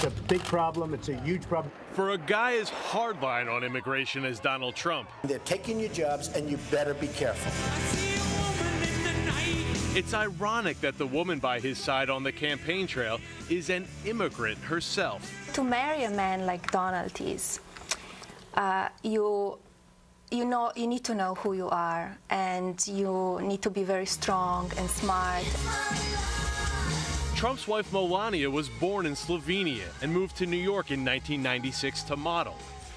It's a big problem. It's a huge problem. For a guy as hardline on immigration as Donald Trump, they're taking your jobs, and you better be careful. It's ironic that the woman by his side on the campaign trail is an immigrant herself. To marry a man like Donald is, you need to know who you are, and you need to be very strong and smart. Trump's wife Melania was born in Slovenia and moved to New York in 1996 to model.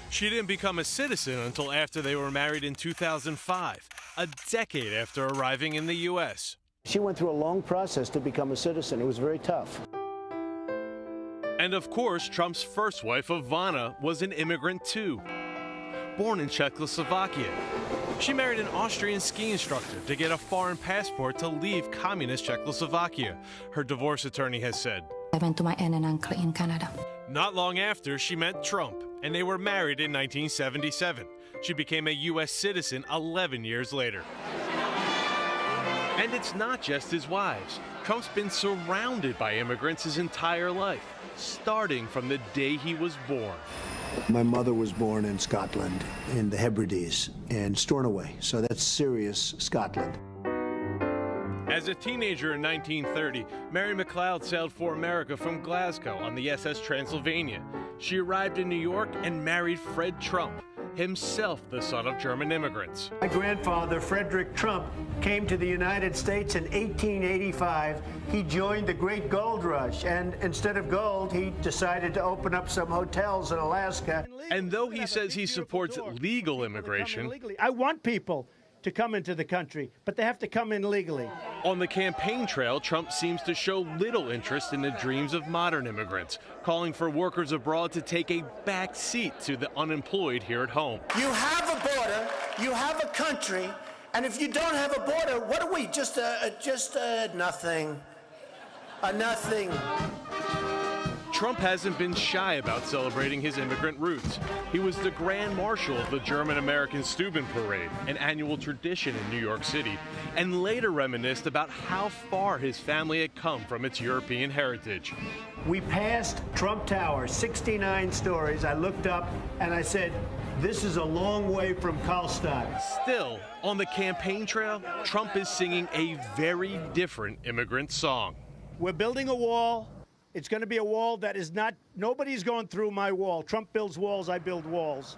She didn't become a citizen until after they were married in 2005, a decade after arriving in the U.S. She went through a long process to become a citizen. It was very tough. And of course, Trump's first wife, Vana, was an immigrant too. Born in Czechoslovakia, she married an Austrian ski instructor to get a foreign passport to leave communist Czechoslovakia, her divorce attorney has said. I went to my aunt and uncle in Canada. Not long after, she met Trump, and they were married in 1977. She became a U.S. citizen 11 years later. And it's not just his wives. Trump's been surrounded by immigrants his entire life, starting from the day he was born. My mother was born in Scotland, in the Hebrides, and Stornoway, so that's serious Scotland. As a teenager in 1930, Mary McLeod sailed for America from Glasgow on the SS Transylvania. She arrived in New York and married Fred Trump, himself the son of German immigrants. My grandfather, Frederick Trump, came to the United States in 1885. He joined the great gold rush, and instead of gold, he decided to open up some hotels in Alaska. And though he says he supports legal immigration, I want people to come into the country, but they have to come in legally. On the campaign trail, Trump seems to show little interest in the dreams of modern immigrants, calling for workers abroad to take a back seat to the unemployed here at home. You have a border, you have a country, and if you don't have a border, what are we? Just nothing. A nothing. Trump hasn't been shy about celebrating his immigrant roots. He was the Grand Marshal of the German-American Steuben Parade, an annual tradition in New York City, and later reminisced about how far his family had come from its European heritage. We passed Trump Tower, 69 stories. I looked up and I said, this is a long way from Karlstadt. Still, on the campaign trail, Trump is singing a very different immigrant song. We're building a wall. It's going to be a wall that is not, nobody's going through my wall. Trump builds walls, I build walls.